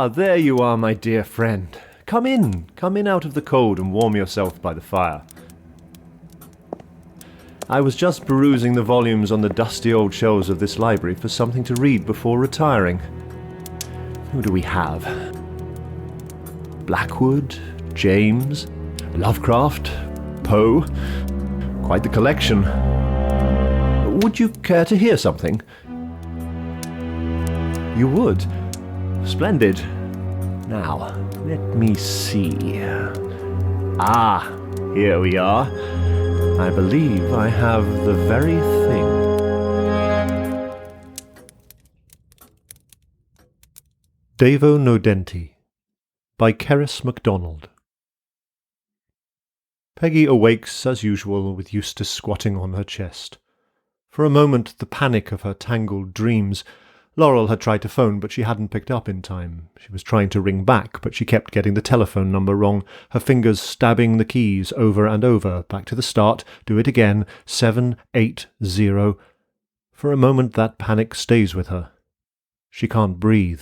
Ah, there you are, my dear friend. Come in out of the cold and warm yourself by the fire. I was just perusing the volumes on the dusty old shelves of this library for something to read before retiring. Who do we have? Blackwood, James, Lovecraft, Poe. Quite the collection. Would you care to hear something? You would? Splendid. Now, let me see. Ah, here we are. I believe I have the very thing. Devo Nodenti by Keris McDonald. Peggy awakes as usual with Eustace squatting on her chest. For a moment the panic of her tangled dreams. Laurel had tried to phone, but she hadn't picked up in time. She was trying to ring back, but she kept getting the telephone number wrong, her fingers stabbing the keys over and over. Back to the start, do it again, 780. For a moment that panic stays with her. She can't breathe.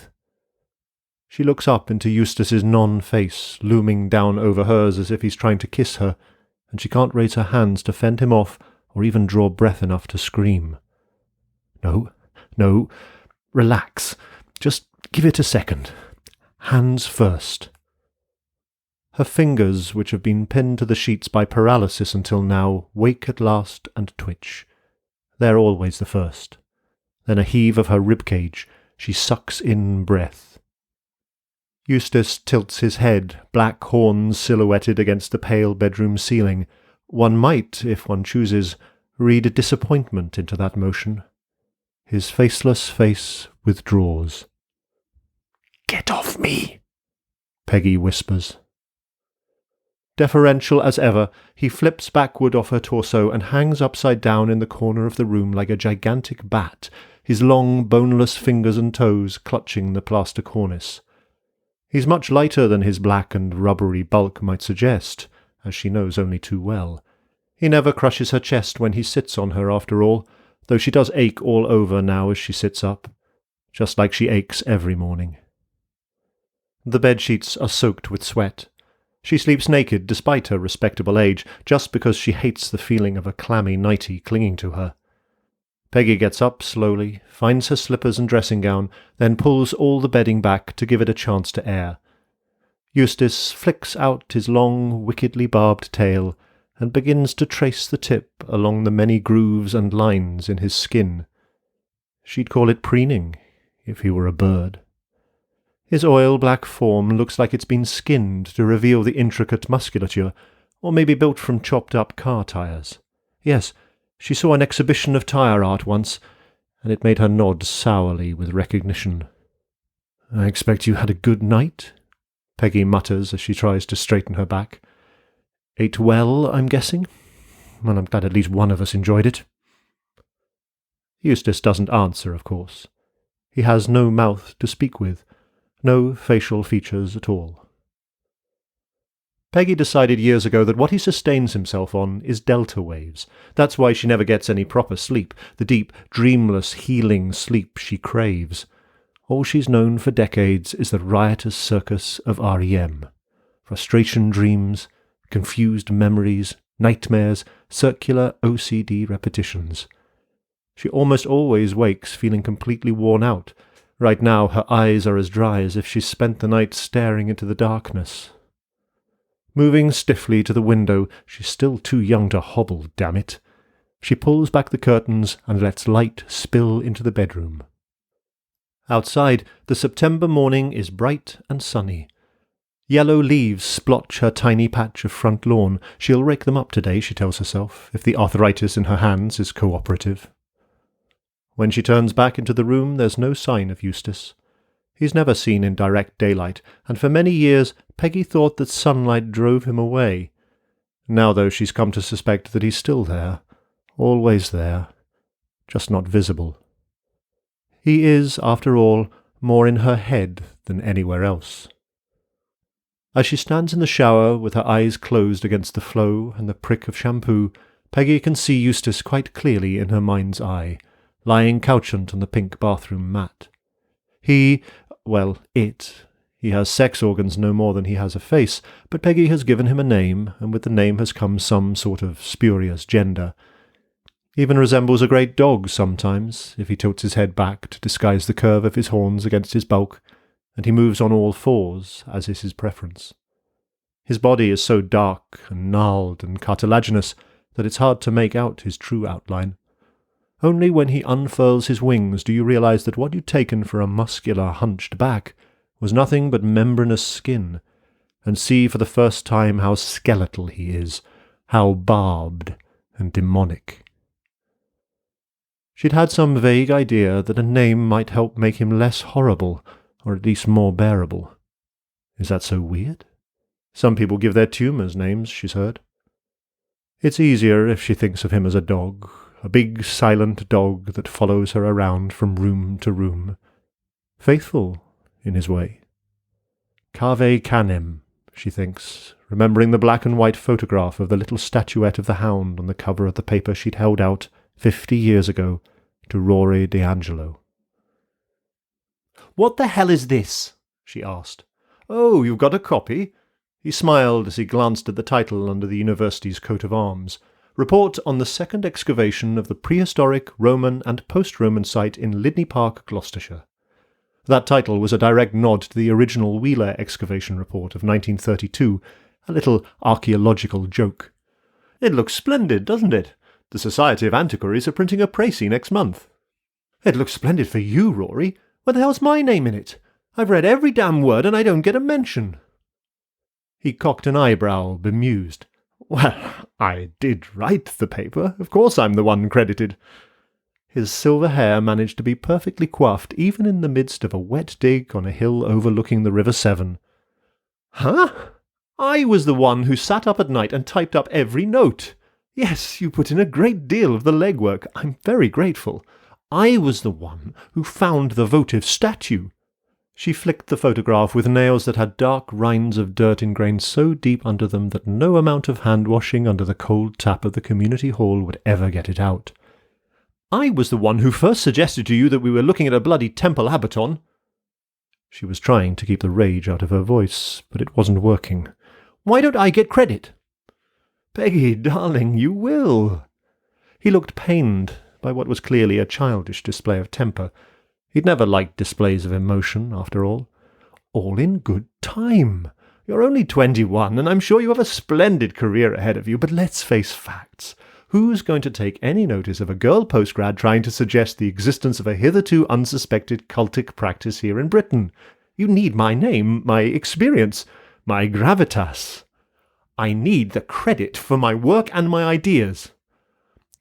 She looks up into Eustace's non-face, looming down over hers as if he's trying to kiss her, and she can't raise her hands to fend him off or even draw breath enough to scream. No. Relax. Just give it a second. Hands first. Her fingers, which have been pinned to the sheets by paralysis until now, wake at last and twitch. They're always the first. Then a heave of her ribcage. She sucks in breath. Eustace tilts his head, black horns silhouetted against the pale bedroom ceiling. One might, if one chooses, read disappointment into that motion. His faceless face withdraws. "Get off me," Peggy whispers. Deferential as ever, he flips backward off her torso and hangs upside down in the corner of the room like a gigantic bat, his long, boneless fingers and toes clutching the plaster cornice. He's much lighter than his black and rubbery bulk might suggest, as she knows only too well. He never crushes her chest when he sits on her, after all, though she does ache all over now as she sits up, just like she aches every morning. The bedsheets are soaked with sweat. She sleeps naked despite her respectable age, just because she hates the feeling of a clammy nightie clinging to her. Peggy gets up slowly, finds her slippers and dressing gown, then pulls all the bedding back to give it a chance to air. Eustace flicks out his long, wickedly barbed tail and begins to trace the tip along the many grooves and lines in his skin. She'd call it preening, if he were a bird. His oil-black form looks like it's been skinned to reveal the intricate musculature, or maybe built from chopped-up car tires. Yes, she saw an exhibition of tire art once, and it made her nod sourly with recognition. "I expect you had a good night?" Peggy mutters as she tries to straighten her back. "Ate well, I'm guessing? Well, I'm glad at least one of us enjoyed it." Eustace doesn't answer, of course. He has no mouth to speak with, no facial features at all. Peggy decided years ago that what he sustains himself on is delta waves. That's why she never gets any proper sleep, the deep, dreamless, healing sleep she craves. All she's known for decades is the riotous circus of REM. Frustration dreams, confused memories, nightmares, circular OCD repetitions. She almost always wakes feeling completely worn out. Right now her eyes are as dry as if she's spent the night staring into the darkness. Moving stiffly to the window, she's still too young to hobble, damn it. She pulls back the curtains and lets light spill into the bedroom. Outside, the September morning is bright and sunny. Yellow leaves splotch her tiny patch of front lawn. She'll rake them up today, she tells herself, if the arthritis in her hands is cooperative. When she turns back into the room, there's no sign of Eustace. He's never seen in direct daylight, and for many years Peggy thought that sunlight drove him away. Now, though, she's come to suspect that he's still there, always there, just not visible. He is, after all, more in her head than anywhere else. As she stands in the shower with her eyes closed against the flow and the prick of shampoo, Peggy can see Eustace quite clearly in her mind's eye, lying couchant on the pink bathroom mat. It He has sex organs no more than he has a face, but Peggy has given him a name, and with the name has come some sort of spurious gender. Even resembles a great dog sometimes, if he tilts his head back to disguise the curve of his horns against his bulk, and he moves on all fours, as is his preference. His body is so dark and gnarled and cartilaginous that it's hard to make out his true outline. Only when he unfurls his wings do you realize that what you'd taken for a muscular, hunched back was nothing but membranous skin, and see for the first time how skeletal he is, how barbed and demonic. She'd had some vague idea that a name might help make him less horrible, or at least more bearable. Is that so weird? Some people give their tumours names, she's heard. It's easier if she thinks of him as a dog, a big silent dog that follows her around from room to room. Faithful in his way. Cave canem, she thinks, remembering the black and white photograph of the little statuette of the hound on the cover of the paper she'd held out 50 years ago to Rory D'Angelo. "What the hell is this?" she asked. "Oh, you've got a copy?" He smiled as he glanced at the title under the university's coat of arms. Report on the second excavation of the prehistoric Roman and post-Roman site in Lydney Park, Gloucestershire. That title was a direct nod to the original Wheeler excavation report of 1932, a little archaeological joke. "It looks splendid, doesn't it? The Society of Antiquaries are printing a précis next month." "It looks splendid for you, Rory. Where the hell's my name in it? I've read every damn word and I don't get a mention." He cocked an eyebrow, bemused. "Well, I did write the paper. Of course I'm the one credited." His silver hair managed to be perfectly coiffed even in the midst of a wet dig on a hill overlooking the River Severn. "Huh? I was the one who sat up at night and typed up every note. Yes, you put in a great deal of the legwork. I'm very grateful. I was the one who found the votive statue." She flicked the photograph with nails that had dark rinds of dirt ingrained so deep under them that no amount of hand-washing under the cold tap of the community hall would ever get it out. "I was the one who first suggested to you that we were looking at a bloody temple abaton." She was trying to keep the rage out of her voice, but it wasn't working. "Why don't I get credit?" "Peggy, darling, you will." He looked pained by what was clearly a childish display of temper. He'd never liked displays of emotion, after all. "All in good time. You're only 21, and I'm sure you have a splendid career ahead of you, but let's face facts. Who's going to take any notice of a girl postgrad trying to suggest the existence of a hitherto unsuspected cultic practice here in Britain? You need my name, my experience, my gravitas. I need the credit for my work and my ideas.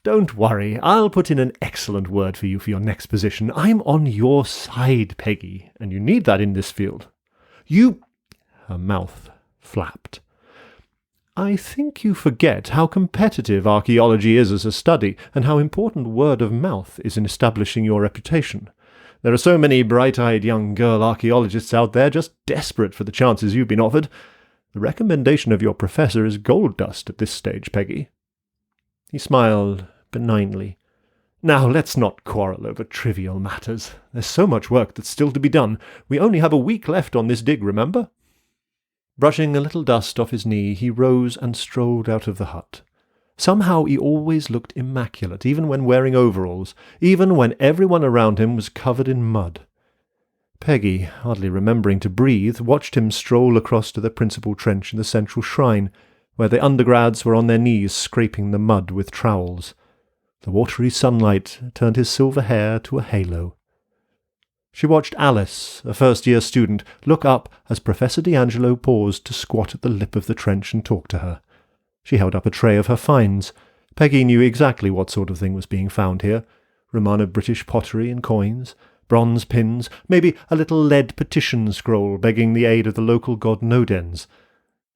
Don't worry, I'll put in an excellent word for you for your next position. I'm on your side, Peggy, and you need that in this field. You—" Her mouth flapped. "I think you forget how competitive archaeology is as a study, and how important word of mouth is in establishing your reputation. There are so many bright-eyed young girl archaeologists out there just desperate for the chances you've been offered. The recommendation of your professor is gold dust at this stage, Peggy." He smiled benignly. "Now, let's not quarrel over trivial matters. There's so much work that's still to be done. We only have a week left on this dig, remember?" Brushing a little dust off his knee, he rose and strolled out of the hut. Somehow he always looked immaculate, even when wearing overalls, even when everyone around him was covered in mud. Peggy, hardly remembering to breathe, watched him stroll across to the principal trench in the central shrine, where the undergrads were on their knees scraping the mud with trowels. The watery sunlight turned his silver hair to a halo. She watched Alice, a first-year student, look up as Professor D'Angelo paused to squat at the lip of the trench and talk to her. She held up a tray of her finds. Peggy knew exactly what sort of thing was being found here. Romano British pottery and coins, bronze pins, maybe a little lead petition scroll begging the aid of the local god Nodens.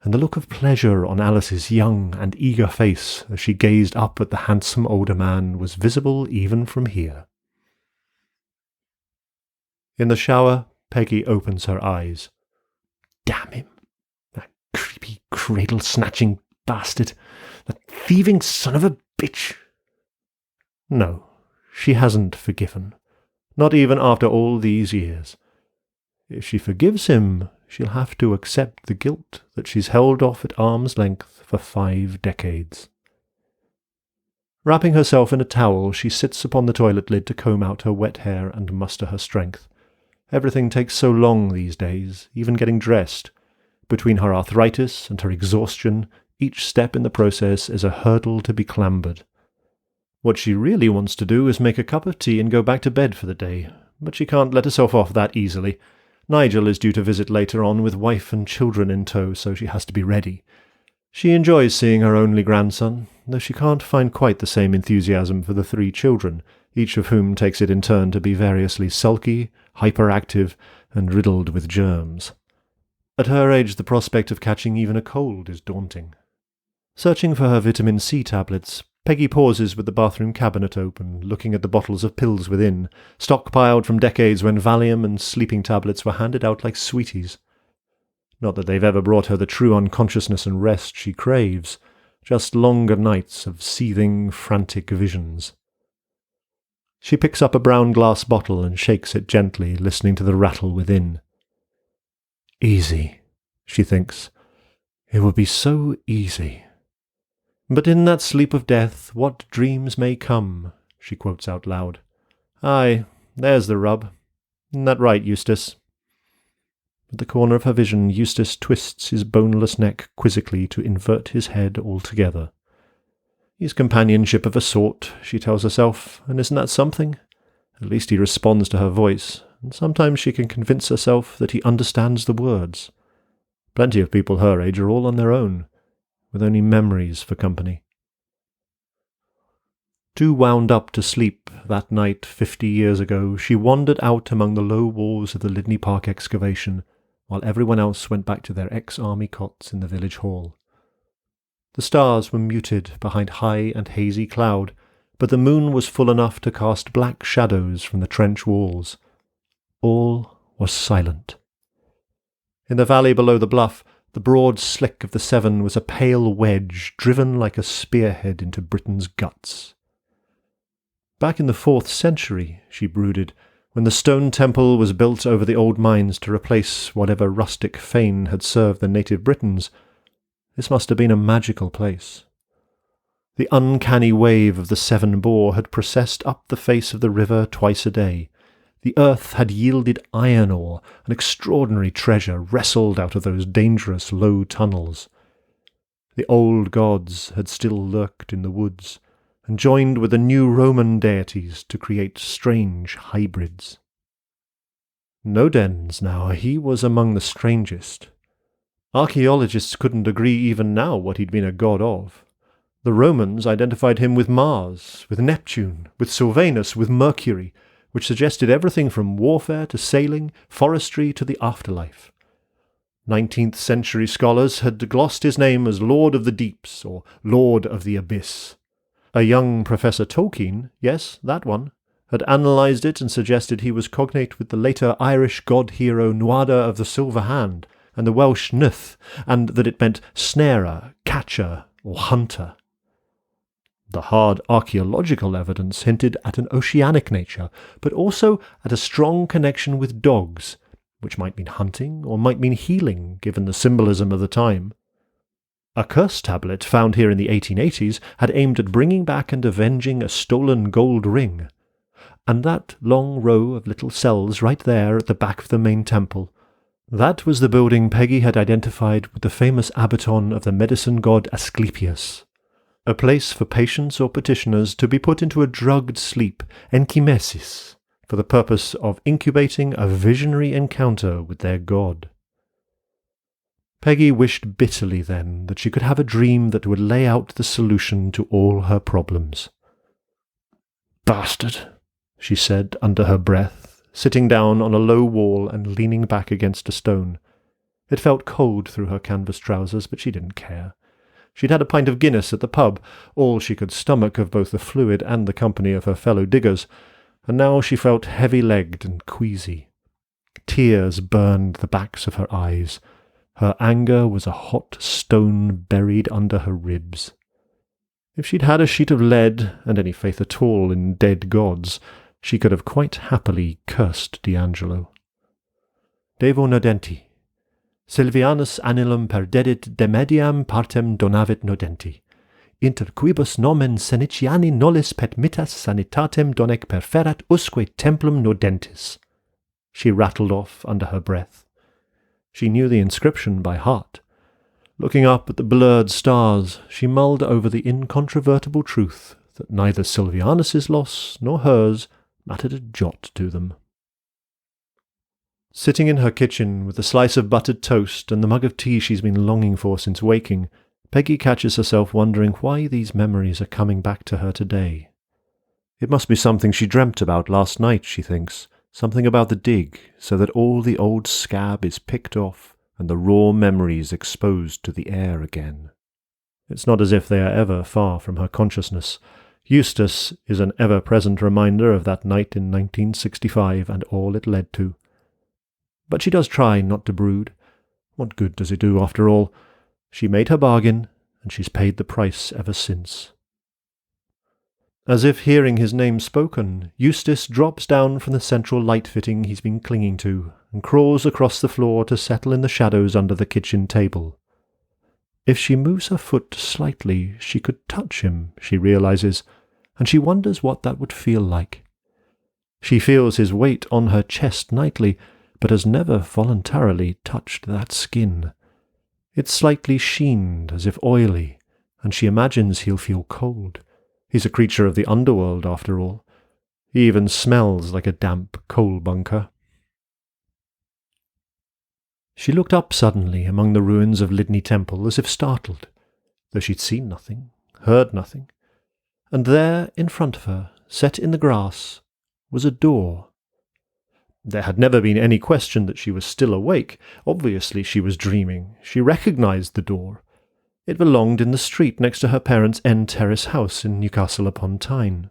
And the look of pleasure on Alice's young and eager face as she gazed up at the handsome older man was visible even from here. In the shower, Peggy opens her eyes. Damn him! That creepy, cradle-snatching bastard! That thieving son of a bitch! No, she hasn't forgiven. Not even after all these years. If she forgives him, she'll have to accept the guilt that she's held off at arm's length for 5 decades. Wrapping herself in a towel, she sits upon the toilet lid to comb out her wet hair and muster her strength. Everything takes so long these days, even getting dressed. Between her arthritis and her exhaustion, each step in the process is a hurdle to be clambered. What she really wants to do is make a cup of tea and go back to bed for the day, but she can't let herself off that easily. Nigel is due to visit later on with wife and children in tow, so she has to be ready. She enjoys seeing her only grandson, though she can't find quite the same enthusiasm for the 3 children, each of whom takes it in turn to be variously sulky, hyperactive, and riddled with germs. At her age, the prospect of catching even a cold is daunting. Searching for her vitamin C tablets, Peggy pauses with the bathroom cabinet open, looking at the bottles of pills within, stockpiled from decades when Valium and sleeping tablets were handed out like sweeties. Not that they've ever brought her the true unconsciousness and rest she craves, just longer nights of seething, frantic visions. She picks up a brown glass bottle and shakes it gently, listening to the rattle within. Easy, she thinks. It would be so easy. But in that sleep of death, what dreams may come, she quotes out loud. Aye, there's the rub. Isn't that right, Eustace? At the corner of her vision, Eustace twists his boneless neck quizzically to invert his head altogether. He's companionship of a sort, she tells herself, and isn't that something? At least he responds to her voice, and sometimes she can convince herself that he understands the words. Plenty of people her age are all on their own, with only memories for company. Too wound up to sleep that night 50 years ago, she wandered out among the low walls of the Lydney Park excavation, while everyone else went back to their ex-army cots in the village hall. The stars were muted behind high and hazy cloud, but the moon was full enough to cast black shadows from the trench walls. All was silent. In the valley below the bluff, the broad slick of the Severn was a pale wedge driven like a spearhead into Britain's guts. Back in the 4th century, she brooded, when the stone temple was built over the old mines to replace whatever rustic fane had served the native Britons, this must have been a magical place. The uncanny wave of the Severn bore had processed up the face of the river twice a day. The earth had yielded iron ore, an extraordinary treasure wrestled out of those dangerous low tunnels. The old gods had still lurked in the woods, and joined with the new Roman deities to create strange hybrids. Nodens now, he was among the strangest. Archaeologists couldn't agree even now what he'd been a god of. The Romans identified him with Mars, with Neptune, with Sylvanus, with Mercury, which suggested everything from warfare to sailing, forestry to the afterlife. 19th century scholars had glossed his name as Lord of the Deeps or Lord of the Abyss. A young Professor Tolkien, yes, that one, had analysed it and suggested he was cognate with the later Irish god-hero Nuada of the Silver Hand and the Welsh Nuth, and that it meant snarer, catcher, or hunter. The hard archaeological evidence hinted at an oceanic nature, but also at a strong connection with dogs, which might mean hunting or might mean healing, given the symbolism of the time. A curse tablet found here in the 1880s had aimed at bringing back and avenging a stolen gold ring. And that long row of little cells right there at the back of the main temple, that was the building Peggy had identified with the famous abaton of the medicine god Asclepius. A place for patients or petitioners to be put into a drugged sleep, enkymesis, for the purpose of incubating a visionary encounter with their god. Peggy wished bitterly then that she could have a dream that would lay out the solution to all her problems. "Bastard," she said under her breath, sitting down on a low wall and leaning back against a stone. It felt cold through her canvas trousers, but she didn't care. She'd had a pint of Guinness at the pub, all she could stomach of both the fluid and the company of her fellow diggers, and now she felt heavy-legged and queasy. Tears burned the backs of her eyes. Her anger was a hot stone buried under her ribs. If she'd had a sheet of lead, and any faith at all in dead gods, she could have quite happily cursed D'Angelo. Devo Nodenti. Silvianus anilum perdedit demediam partem donavit Nodenti. Inter quibus nomen Seniciani nollis pet mittas sanitatem donec perferat usque templum Nodentis. She rattled off under her breath. She knew the inscription by heart. Looking up at the blurred stars, she mulled over the incontrovertible truth that neither Silvianus's loss nor hers mattered a jot to them. Sitting in her kitchen with a slice of buttered toast and the mug of tea she's been longing for since waking, Peggy catches herself wondering why these memories are coming back to her today. It must be something she dreamt about last night, she thinks, something about the dig, so that all the old scab is picked off and the raw memories exposed to the air again. It's not as if they are ever far from her consciousness. Eustace is an ever-present reminder of that night in 1965 and all it led to. But she does try not to brood. What good does it do, after all? She made her bargain, and she's paid the price ever since. As if hearing his name spoken, Eustace drops down from the central light fitting he's been clinging to, and crawls across the floor to settle in the shadows under the kitchen table. If she moves her foot slightly, she could touch him, she realizes, and she wonders what that would feel like. She feels his weight on her chest nightly, but has never voluntarily touched that skin. It's slightly sheened, as if oily, and she imagines he'll feel cold. He's a creature of the underworld, after all. He even smells like a damp coal bunker. She looked up suddenly among the ruins of Lydney Temple, as if startled, though she'd seen nothing, heard nothing. And there, in front of her, set in the grass, was a door. There had never been any question that she was still awake. Obviously she was dreaming. She recognized the door. It belonged in the street next to her parents' end terrace house in Newcastle upon Tyne.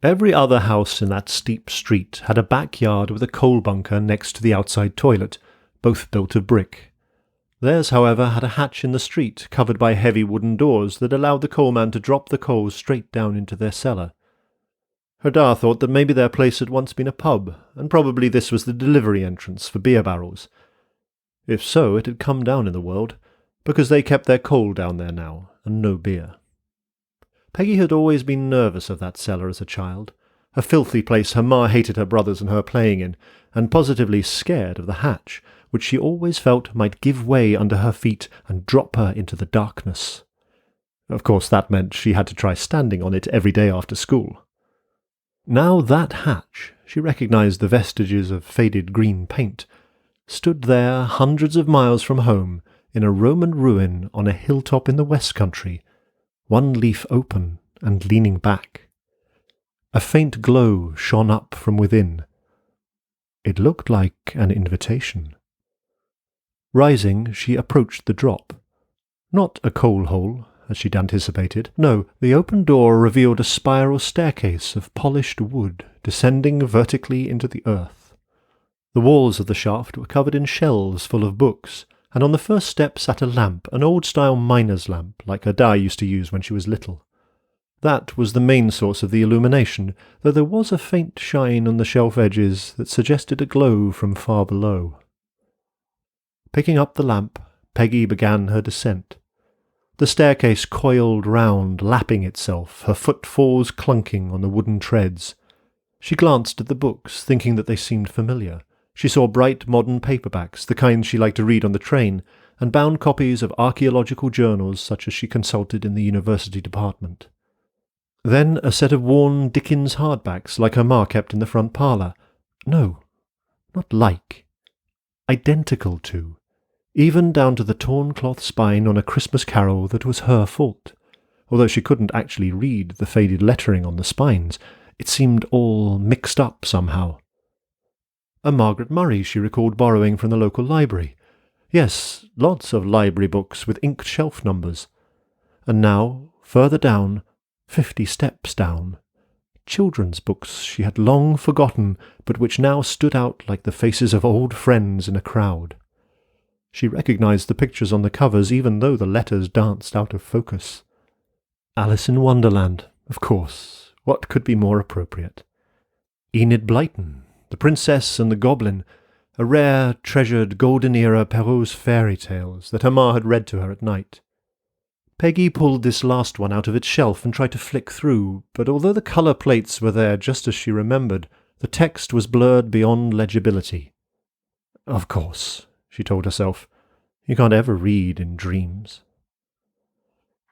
Every other house in that steep street had a backyard with a coal bunker next to the outside toilet, both built of brick. Theirs, however, had a hatch in the street, covered by heavy wooden doors that allowed the coalman to drop the coals straight down into their cellar. Herdar thought that maybe their place had once been a pub, and probably this was the delivery entrance for beer barrels. If so, it had come down in the world, because they kept their coal down there now, and no beer. Peggy had always been nervous of that cellar as a child, a filthy place her ma hated her brothers and her playing in, and positively scared of the hatch, which she always felt might give way under her feet and drop her into the darkness. Of course, that meant she had to try standing on it every day after school. Now that hatch, she recognized the vestiges of faded green paint, stood there hundreds of miles from home in a Roman ruin on a hilltop in the West Country, one leaf open and leaning back. A faint glow shone up from within. It looked like an invitation. Rising, she approached the drop. Not a coal hole, as she'd anticipated. No, the open door revealed a spiral staircase of polished wood descending vertically into the earth. The walls of the shaft were covered in shelves full of books, and on the first step sat a lamp, an old-style miner's lamp, like Herdar used to use when she was little. That was the main source of the illumination, though there was a faint shine on the shelf edges that suggested a glow from far below. Picking up the lamp, Peggy began her descent. The staircase coiled round, lapping itself, her footfalls clunking on the wooden treads. She glanced at the books, thinking that they seemed familiar. She saw bright modern paperbacks, the kind she liked to read on the train, and bound copies of archaeological journals such as she consulted in the university department. Then a set of worn Dickens hardbacks like her ma kept in the front parlour. No, not like. Identical to. Even down to the torn cloth spine on A Christmas Carol that was her fault. Although she couldn't actually read the faded lettering on the spines, it seemed all mixed up somehow. A Margaret Murray she recalled borrowing from the local library. Yes, lots of library books with inked shelf numbers. And now, further down, 50 steps down, children's books she had long forgotten, but which now stood out like the faces of old friends in a crowd. She recognized the pictures on the covers even though the letters danced out of focus. Alice in Wonderland, of course. What could be more appropriate? Enid Blyton, the Princess and the Goblin, a rare, treasured golden-era Perrault's fairy tales that her ma had read to her at night. Peggy pulled this last one out of its shelf and tried to flick through, but although the colour plates were there just as she remembered, the text was blurred beyond legibility. Of course, she told herself, you can't ever read in dreams.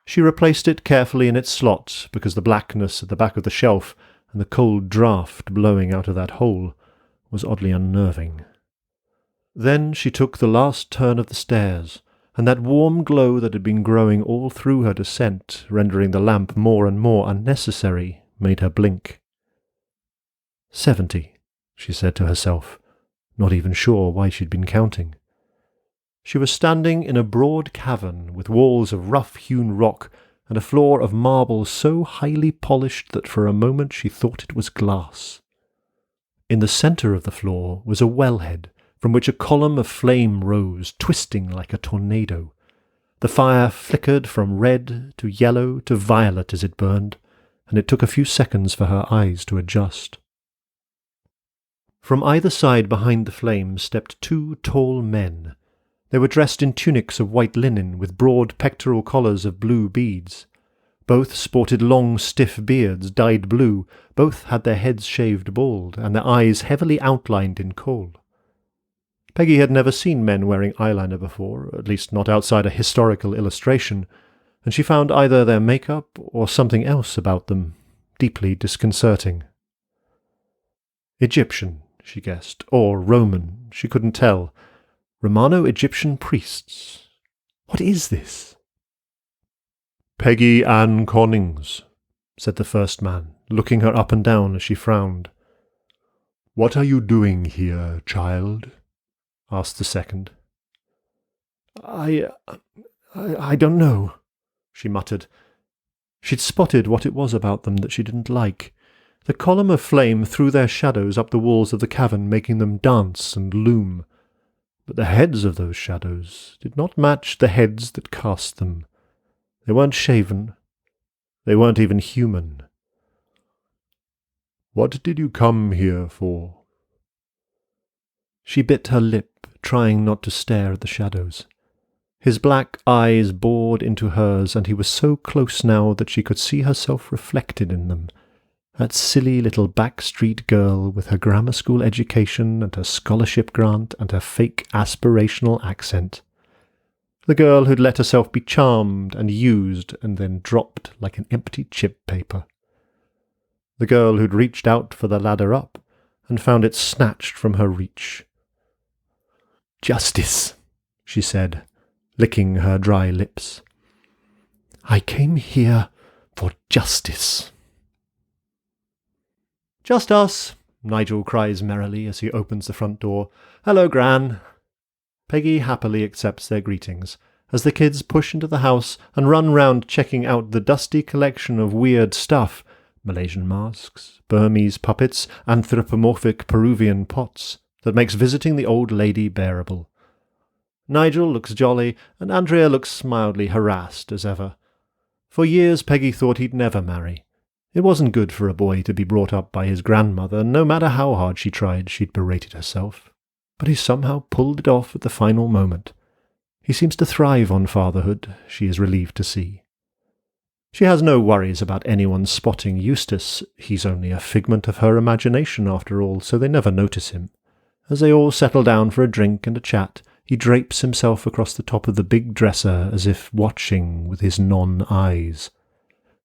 She replaced it carefully in its slot, because the blackness at the back of the shelf and the cold draught blowing out of that hole was oddly unnerving. Then she took the last turn of the stairs, and that warm glow that had been growing all through her descent, rendering the lamp more and more unnecessary, made her blink. 70, she said to herself, not even sure why she'd been counting. She was standing in a broad cavern with walls of rough-hewn rock and a floor of marble so highly polished that for a moment she thought it was glass. In the centre of the floor was a wellhead, from which a column of flame rose, twisting like a tornado. The fire flickered from red to yellow to violet as it burned, and it took a few seconds for her eyes to adjust. From either side behind the flames stepped two tall men. They were dressed in tunics of white linen with broad pectoral collars of blue beads. Both sported long, stiff beards dyed blue, both had their heads shaved bald, and their eyes heavily outlined in kohl. Peggy had never seen men wearing eyeliner before, at least not outside a historical illustration, and she found either their makeup or something else about them deeply disconcerting. Egyptian, she guessed, or Roman, she couldn't tell. Romano-Egyptian priests. What is this? "Peggy Ann Connings," said the first man, looking her up and down as she frowned. "What are you doing here, child?" asked the second. I don't know," she muttered. She'd spotted what it was about them that she didn't like. The column of flame threw their shadows up the walls of the cavern, making them dance and loom. But the heads of those shadows did not match the heads that cast them. They weren't shaven. They weren't even human. "What did you come here for?" She bit her lip, trying not to stare at the shadows. His black eyes bored into hers, and he was so close now that she could see herself reflected in them. That silly little backstreet girl with her grammar school education and her scholarship grant and her fake aspirational accent. The girl who'd let herself be charmed and used and then dropped like an empty chip paper. The girl who'd reached out for the ladder up and found it snatched from her reach. "Justice," she said, licking her dry lips. "I came here for justice." "Just us," Nigel cries merrily as he opens the front door. "Hello, Gran." Peggy happily accepts their greetings, as the kids push into the house and run round checking out the dusty collection of weird stuff, Malaysian masks, Burmese puppets, anthropomorphic Peruvian pots, that makes visiting the old lady bearable. Nigel looks jolly, and Andrea looks mildly harassed as ever. For years Peggy thought he'd never marry. It wasn't good for a boy to be brought up by his grandmother, and no matter how hard she tried, she'd berated herself. But he somehow pulled it off at the final moment. He seems to thrive on fatherhood, she is relieved to see. She has no worries about anyone spotting Eustace. He's only a figment of her imagination after all, so they never notice him. As they all settle down for a drink and a chat, he drapes himself across the top of the big dresser as if watching with his non-eyes.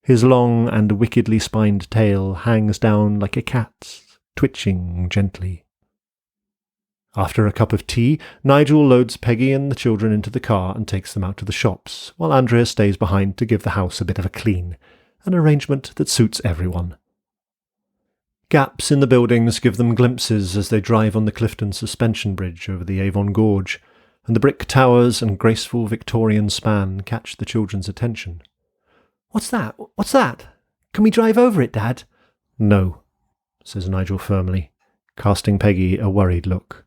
His long and wickedly spined tail hangs down like a cat's, twitching gently. After a cup of tea, Nigel loads Peggy and the children into the car and takes them out to the shops, while Andrea stays behind to give the house a bit of a clean, an arrangement that suits everyone. Gaps in the buildings give them glimpses as they drive on the Clifton suspension bridge over the Avon Gorge, and the brick towers and graceful Victorian span catch the children's attention. "What's that? What's that? Can we drive over it, Dad?" "No," says Nigel firmly, casting Peggy a worried look.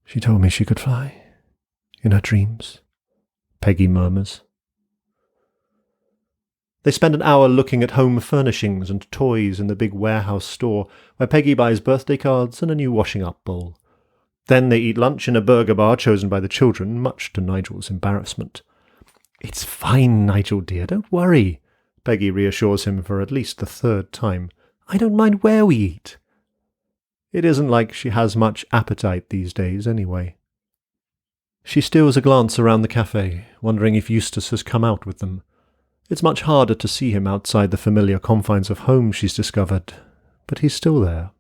"She told me she could fly. In her dreams," Peggy murmurs. They spend an hour looking at home furnishings and toys in the big warehouse store, where Peggy buys birthday cards and a new washing-up bowl. Then they eat lunch in a burger bar chosen by the children, much to Nigel's embarrassment. "It's fine, Nigel dear, don't worry," Peggy reassures him for at least the third time. "I don't mind where we eat." It isn't like she has much appetite these days, anyway. She steals a glance around the cafe, wondering if Eustace has come out with them. It's much harder to see him outside the familiar confines of home, she's discovered, but he's still there.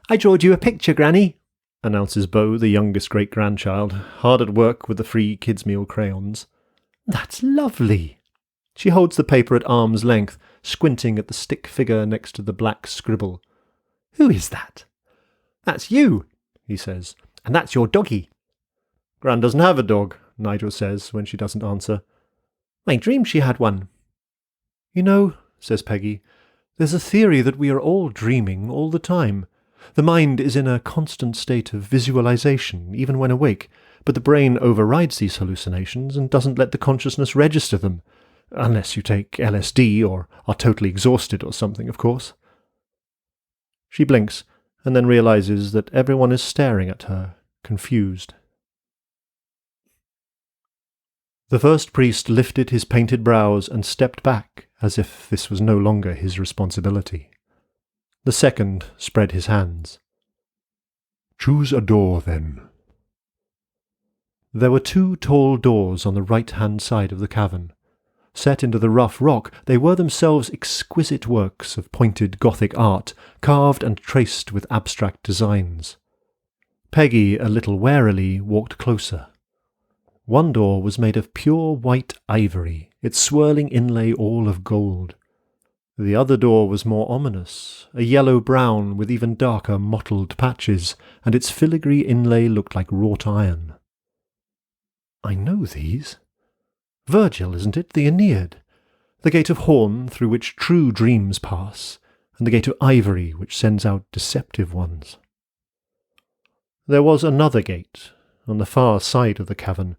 "I drawed you a picture, Granny," announces Beau, the youngest great-grandchild, hard at work with the free kids' meal crayons. "That's lovely." She holds the paper at arm's length, squinting at the stick figure next to the black scribble. "Who is that?" "That's you," he says, "and that's your doggy." "Gran doesn't have a dog," Nigel says when she doesn't answer. "I dreamed she had one." "You know," says Peggy, "there's a theory that we are all dreaming all the time. The mind is in a constant state of visualization, even when awake, but the brain overrides these hallucinations and doesn't let the consciousness register them, unless you take LSD or are totally exhausted or something, of course." She blinks, and then realizes that everyone is staring at her, confused. The first priest lifted his painted brows and stepped back, as if this was no longer his responsibility. The second spread his hands. "Choose a door, then." There were 2 tall doors on the right-hand side of the cavern. Set into the rough rock, they were themselves exquisite works of pointed Gothic art, carved and traced with abstract designs. Peggy, a little warily, walked closer. One door was made of pure white ivory, its swirling inlay all of gold. The other door was more ominous, a yellow-brown with even darker mottled patches, and its filigree inlay looked like wrought iron. "I know these. Virgil, isn't it? The Aeneid. The gate of horn through which true dreams pass, and the gate of ivory which sends out deceptive ones." There was another gate, on the far side of the cavern,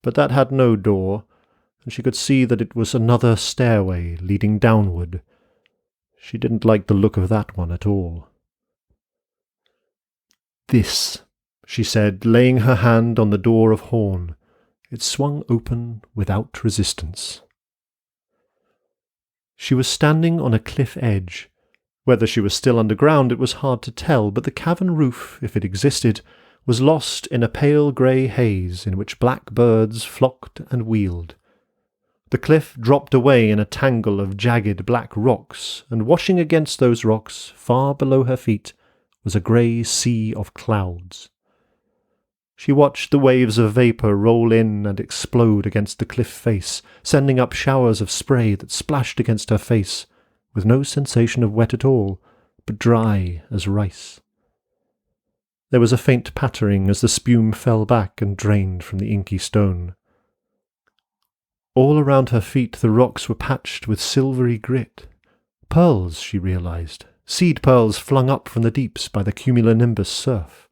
but that had no door, and she could see that it was another stairway leading downward. She didn't like the look of that one at all. "This," she said, laying her hand on the door of horn. It swung open without resistance. She was standing on a cliff edge. Whether she was still underground it was hard to tell, but the cavern roof, if it existed, was lost in a pale grey haze in which black birds flocked and wheeled. The cliff dropped away in a tangle of jagged black rocks, and washing against those rocks, far below her feet, was a grey sea of clouds. She watched the waves of vapour roll in and explode against the cliff face, sending up showers of spray that splashed against her face, with no sensation of wet at all, but dry as rice. There was a faint pattering as the spume fell back and drained from the inky stone. All around her feet the rocks were patched with silvery grit. Pearls, she realized, seed pearls flung up from the deeps by the cumulonimbus surf.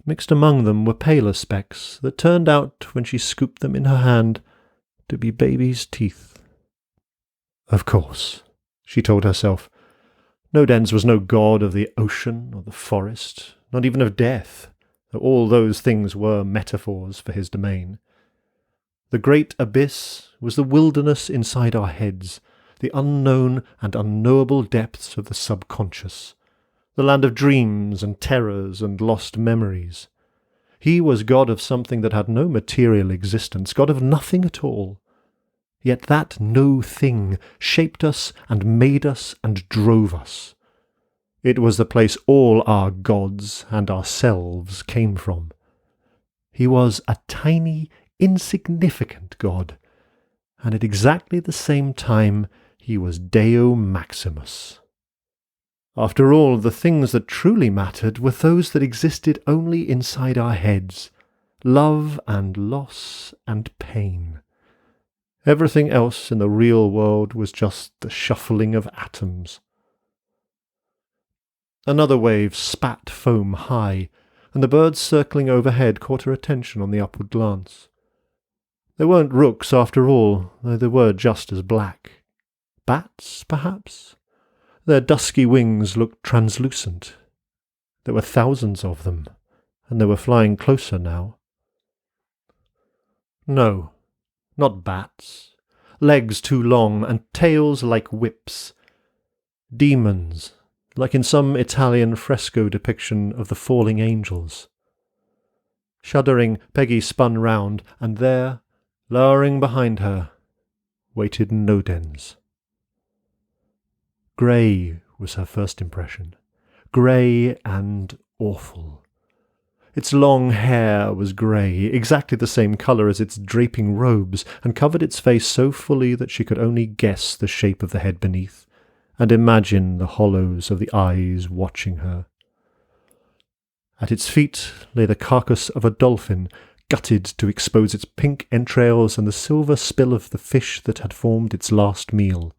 Mixed among them were paler specks that turned out, when she scooped them in her hand, to be baby's teeth. Of course, she told herself. Nodens was no god of the ocean or the forest, not even of death, though all those things were metaphors for his domain. The great abyss was the wilderness inside our heads, the unknown and unknowable depths of the subconscious, the land of dreams and terrors and lost memories. He was god of something that had no material existence, god of nothing at all. Yet that no thing shaped us and made us and drove us. It was the place all our gods and ourselves came from. He was a tiny, insignificant god, and at exactly the same time he was Deo Maximus. After all, the things that truly mattered were those that existed only inside our heads, love and loss and pain. Everything else in the real world was just the shuffling of atoms. Another wave spat foam high, and the birds circling overhead caught her attention on the upward glance. They weren't rooks after all, though they were just as black. Bats, perhaps? Their dusky wings looked translucent. There were thousands of them, and they were flying closer now. No, not bats. Legs too long, and tails like whips. Demons, like in some Italian fresco depiction of the falling angels. Shuddering, Peggy spun round, and there, lowering behind her, waited Nodens. Grey was her first impression. Grey and awful. Its long hair was grey, exactly the same colour as its draping robes, and covered its face so fully that she could only guess the shape of the head beneath, and imagine the hollows of the eyes watching her. At its feet lay the carcass of a dolphin, gutted to expose its pink entrails and the silver spill of the fish that had formed its last meal.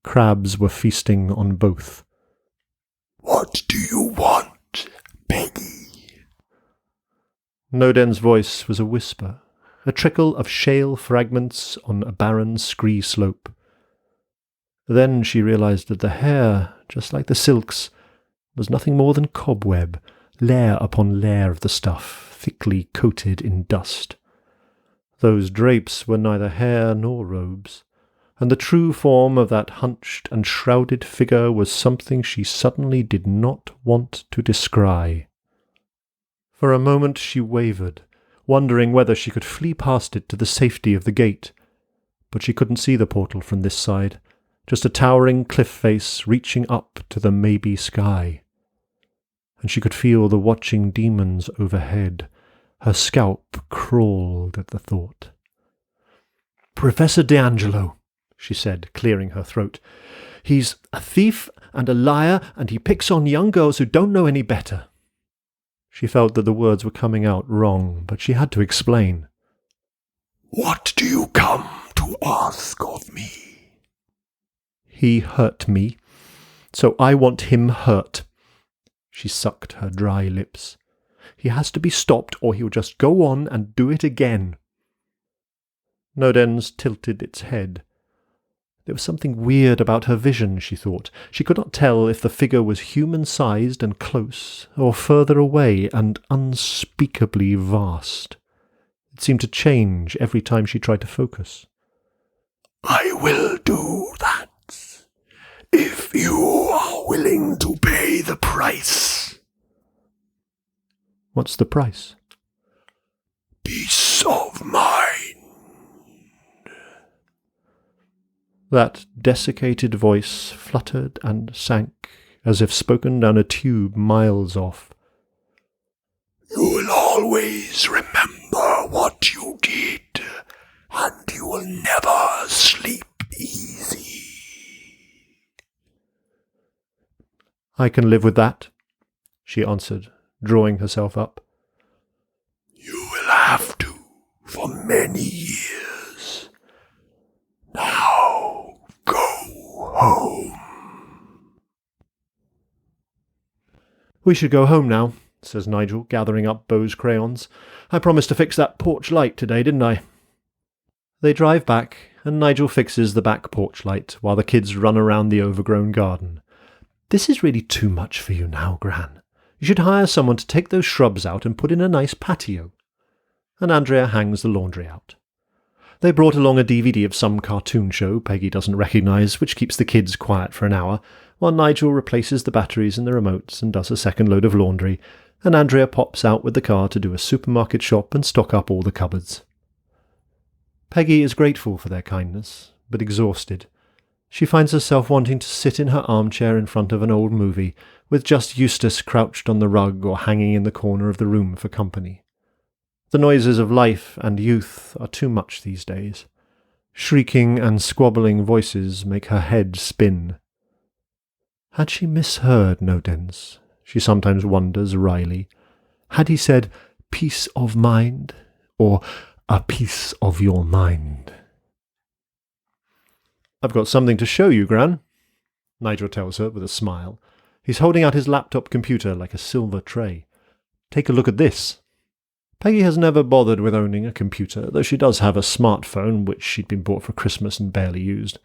Crabs were feasting on both. "What do you want, Peggy?" Nodens' voice was a whisper, a trickle of shale fragments on a barren scree slope. Then she realized that the hair, just like the silks, was nothing more than cobweb, layer upon layer of the stuff, thickly coated in dust. Those drapes were neither hair nor robes, and the true form of that hunched and shrouded figure was something she suddenly did not want to descry. For a moment she wavered, wondering whether she could flee past it to the safety of the gate, but she couldn't see the portal from this side, just a towering cliff face reaching up to the maybe sky. And she could feel the watching demons overhead. Her scalp crawled at the thought. "Professor D'Angelo," she said, clearing her throat. "He's a thief and a liar, and he picks on young girls who don't know any better." She felt that the words were coming out wrong, but she had to explain. "What do you come to ask of me?" "He hurt me, so I want him hurt." She sucked her dry lips. "He has to be stopped, or he'll just go on and do it again." Nodens tilted its head. There was something weird about her vision, she thought. She could not tell if the figure was human-sized and close, or further away and unspeakably vast. It seemed to change every time she tried to focus. "I will do that, if you are willing to pay the price." "What's the price?" "Peace of mind." That desiccated voice fluttered and sank, as if spoken down a tube miles off. "You will always remember what you did, and you will never sleep easy." "I can live with that," she answered, drawing herself up. "You will have to for many years. Now go home." "We should go home now," says Nigel, gathering up Beau's crayons. "I promised to fix that porch light today, didn't I?" They drive back, and Nigel fixes the back porch light while the kids run around the overgrown garden. "This is really too much for you now, Gran. You should hire someone to take those shrubs out and put in a nice patio." And Andrea hangs the laundry out. They brought along a DVD of some cartoon show Peggy doesn't recognise, which keeps the kids quiet for an hour, while Nigel replaces the batteries in the remotes and does a second load of laundry, and Andrea pops out with the car to do a supermarket shop and stock up all the cupboards. Peggy is grateful for their kindness, but exhausted. She finds herself wanting to sit in her armchair in front of an old movie, with just Eustace crouched on the rug or hanging in the corner of the room for company. The noises of life and youth are too much these days. Shrieking and squabbling voices make her head spin. Had she misheard Nodens? She sometimes wonders wryly. Had he said, "peace of mind," or "a piece of your mind"? "I've got something to show you, Gran," Nigel tells her with a smile. He's holding out his laptop computer like a silver tray. "Take a look at this." Peggy has never bothered with owning a computer, though she does have a smartphone, which she'd been bought for Christmas and barely used.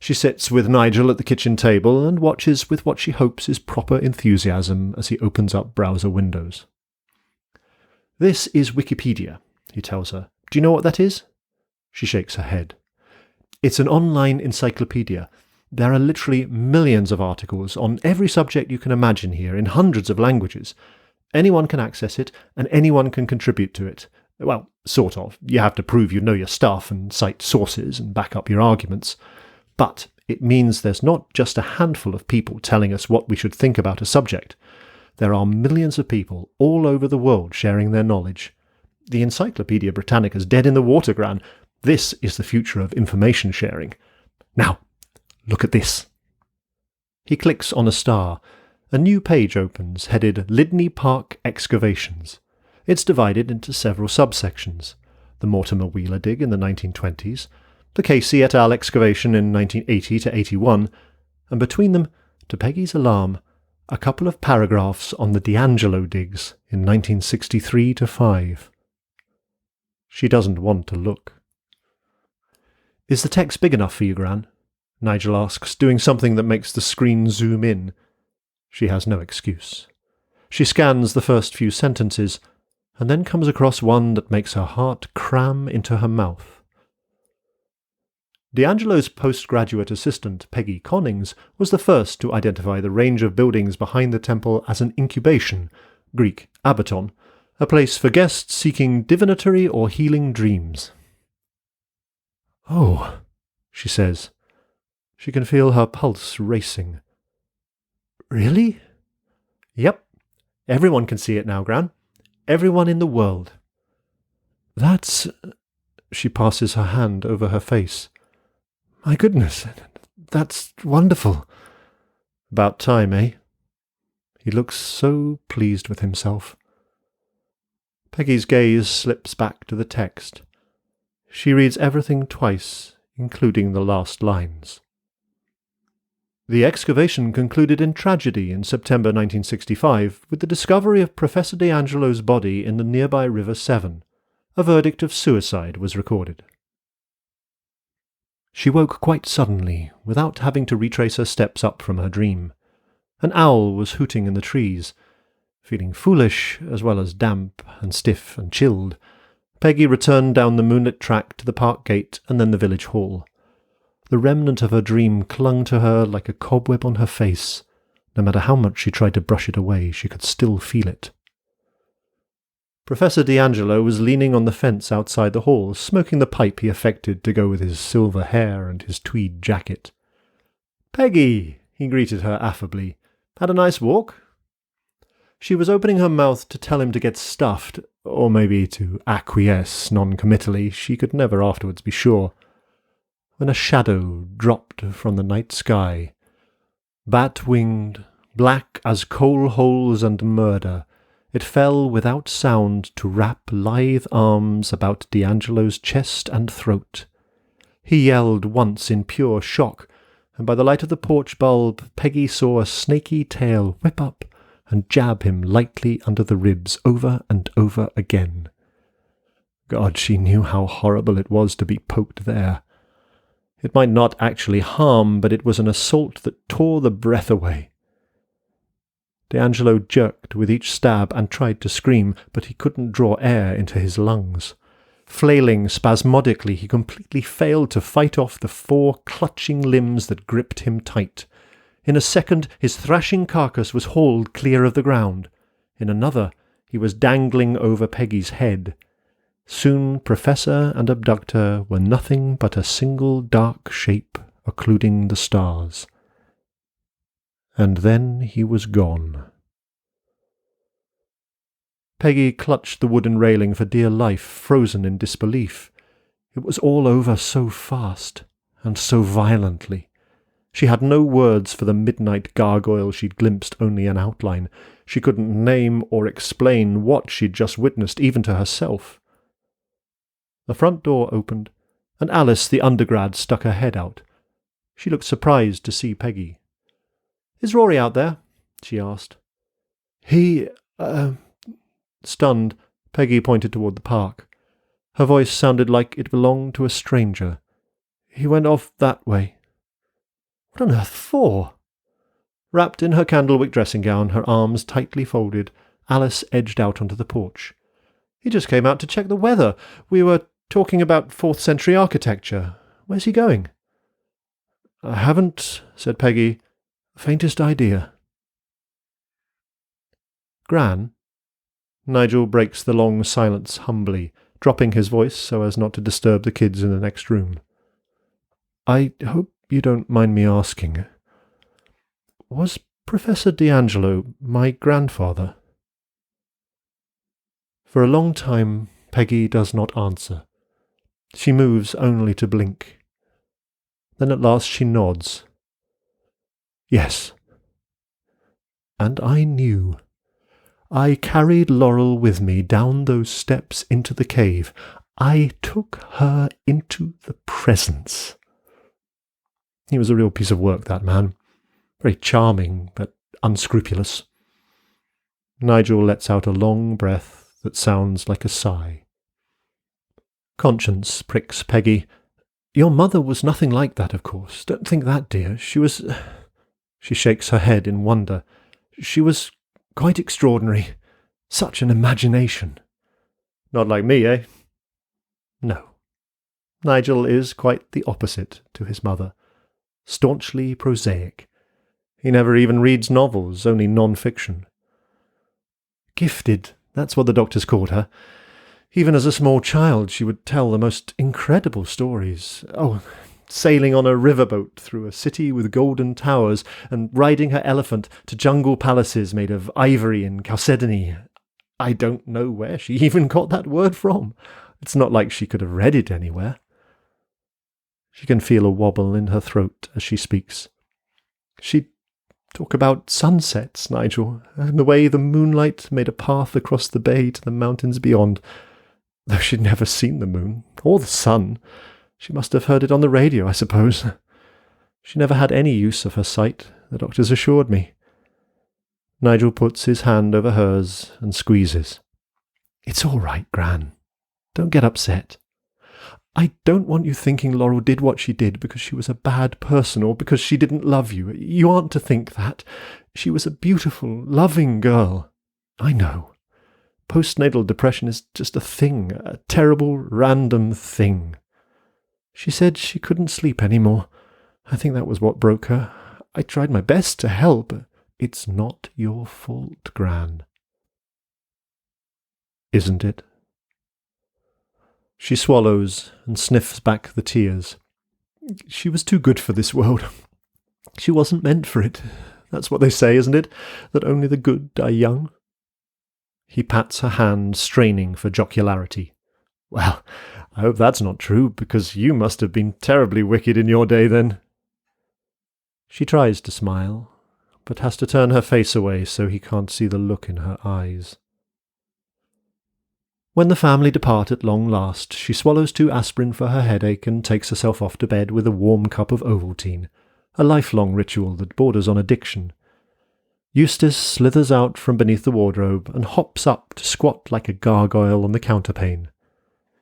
She sits with Nigel at the kitchen table and watches with what she hopes is proper enthusiasm as he opens up browser windows. "This is Wikipedia," he tells her. "Do you know what that is?" She shakes her head. "It's an online encyclopedia. There are literally millions of articles on every subject you can imagine here in hundreds of languages. Anyone can access it, and anyone can contribute to it. Well, sort of. You have to prove you know your stuff and cite sources and back up your arguments. But it means there's not just a handful of people telling us what we should think about a subject. There are millions of people all over the world sharing their knowledge. The Encyclopaedia Britannica's dead in the water, Gran. This is the future of information sharing. Now, look at this." He clicks on a star. A new page opens, headed Lydney Park Excavations. It's divided into several subsections. The Mortimer Wheeler dig in the 1920s, the Casey et al. Excavation in 1980 to 81, and between them, to Peggy's alarm, a couple of paragraphs on the D'Angelo digs in 1963 to 5. She doesn't want to look. "Is the text big enough for you, Gran?" Nigel asks, doing something that makes the screen zoom in. She has no excuse. She scans the first few sentences, and then comes across one that makes her heart cram into her mouth. D'Angelo's postgraduate assistant, Peggy Connings, was the first to identify the range of buildings behind the temple as an incubation, Greek abaton, a place for guests seeking divinatory or healing dreams. "Oh," she says. She can feel her pulse racing. "Really?" "Yep. Everyone can see it now, Gran. Everyone in the world." "That's—" She passes her hand over her face. "My goodness, that's wonderful." "About time, eh?" He looks so pleased with himself. Peggy's gaze slips back to the text. She reads everything twice, including the last lines. "The excavation concluded in tragedy in September 1965 with the discovery of Professor D'Angelo's body in the nearby River Severn. A verdict of suicide was recorded." She woke quite suddenly, without having to retrace her steps up from her dream. An owl was hooting in the trees. Feeling foolish, as well as damp and stiff and chilled, Peggy returned down the moonlit track to the park gate and then the village hall. The remnant of her dream clung to her like a cobweb on her face. No matter how much she tried to brush it away, she could still feel it. Professor D'Angelo was leaning on the fence outside the hall, smoking the pipe he affected to go with his silver hair and his tweed jacket. "Peggy," he greeted her affably. "Had a nice walk?" She was opening her mouth to tell him to get stuffed, or maybe to acquiesce non-committally. She could never afterwards be sure, when a shadow dropped from the night sky. Bat-winged, black as coal holes and murder, it fell without sound to wrap lithe arms about D'Angelo's chest and throat. He yelled once in pure shock, and by the light of the porch bulb Peggy saw a snaky tail whip up and jab him lightly under the ribs over and over again. God, she knew how horrible it was to be poked there. It might not actually harm, but it was an assault that tore the breath away. D'Angelo jerked with each stab and tried to scream, but he couldn't draw air into his lungs. Flailing spasmodically, he completely failed to fight off the 4 clutching limbs that gripped him tight. In a second, his thrashing carcass was hauled clear of the ground. In another, he was dangling over Peggy's head. Soon Professor and Abductor were nothing but a single dark shape occluding the stars. And then he was gone. Peggy clutched the wooden railing for dear life, frozen in disbelief. It was all over so fast, and so violently. She had no words for the midnight gargoyle she'd glimpsed only an outline. She couldn't name or explain what she'd just witnessed, even to herself. The front door opened, and Alice, the undergrad, stuck her head out. She looked surprised to see Peggy. "Is Rory out there?" she asked. "He, Stunned, Peggy pointed toward the park. Her voice sounded like it belonged to a stranger. "He went off that way." What on earth for? Wrapped in her candlewick dressing gown, her arms tightly folded, Alice edged out onto the porch. He just came out to check the weather. We were talking about 4th century architecture. Where's he going? I haven't, said Peggy. Faintest idea. Gran? Nigel breaks the long silence humbly, dropping his voice so as not to disturb the kids in the next room. I hope you don't mind me asking. Was Professor D'Angelo my grandfather? For a long time, Peggy does not answer. She moves only to blink. Then at last she nods. Yes. And I knew. I carried Laurel with me down those steps into the cave. I took her into the presence. He was a real piece of work, that man. Very charming, but unscrupulous. Nigel lets out a long breath that sounds like a sigh. Conscience pricks Peggy. Your mother was nothing like that, of course. Don't think that, dear. She was... She shakes her head in wonder. She was quite extraordinary. Such an imagination. Not like me, eh? No. Nigel is quite the opposite to his mother. Staunchly prosaic. He never even reads novels, only non-fiction. Gifted, that's what the doctors called her. Even as a small child, she would tell the most incredible stories. Oh, sailing on a riverboat through a city with golden towers and riding her elephant to jungle palaces made of ivory and chalcedony. I don't know where she even got that word from. It's not like she could have read it anywhere. She can feel a wobble in her throat as she speaks. She'd talk about sunsets, Nigel, and the way the moonlight made a path across the bay to the mountains beyond. Though she'd never seen the moon, or the sun. She must have heard it on the radio, I suppose. She never had any use of her sight, the doctors assured me. Nigel puts his hand over hers and squeezes. It's all right, Gran. Don't get upset. I don't want you thinking Laurel did what she did because she was a bad person or because she didn't love you. You aren't to think that. She was a beautiful, loving girl. I know. Postnatal depression is just a thing, a terrible, random thing. She said she couldn't sleep anymore. I think that was what broke her. I tried my best to help. It's not your fault, Gran. Isn't it? She swallows and sniffs back the tears. She was too good for this world. She wasn't meant for it. That's what they say, isn't it? That only the good die young. He pats her hand, straining for jocularity. Well, I hope that's not true, because you must have been terribly wicked in your day then. She tries to smile, but has to turn her face away so he can't see the look in her eyes. When the family depart at long last, she swallows 2 aspirin for her headache and takes herself off to bed with a warm cup of Ovaltine, a lifelong ritual that borders on addiction. Eustace slithers out from beneath the wardrobe and hops up to squat like a gargoyle on the counterpane.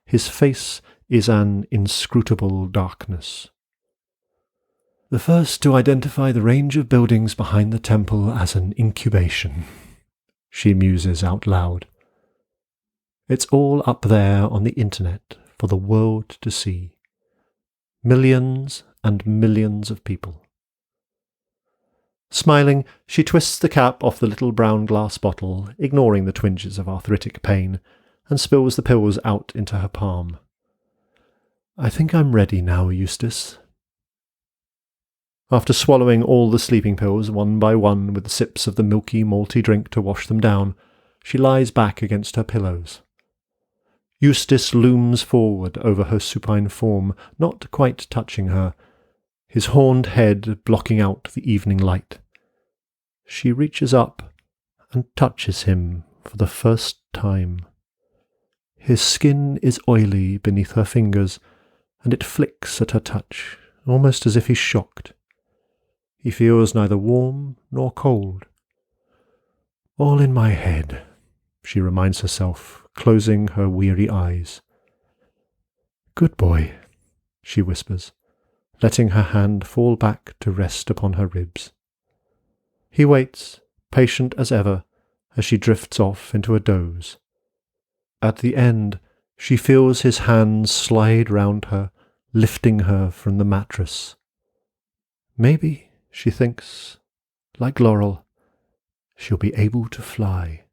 His face is an inscrutable darkness. The first to identify the range of buildings behind the temple as an incubation, she muses out loud. It's all up there on the internet for the world to see. Millions and millions of people. Smiling, she twists the cap off the little brown glass bottle, ignoring the twinges of arthritic pain, and spills the pills out into her palm. I think I'm ready now, Eustace. After swallowing all the sleeping pills one by one with sips of the milky, malty drink to wash them down, she lies back against her pillows. Eustace looms forward over her supine form, not quite touching her, his horned head blocking out the evening light. She reaches up and touches him for the first time. His skin is oily beneath her fingers, and it flicks at her touch, almost as if he's shocked. He feels neither warm nor cold. All in my head, she reminds herself, closing her weary eyes. Good boy, she whispers. letting her hand fall back to rest upon her ribs. He waits, patient as ever, as she drifts off into a doze. At the end, she feels his hands slide round her, lifting her from the mattress. Maybe, she thinks, like Laurel, she'll be able to fly.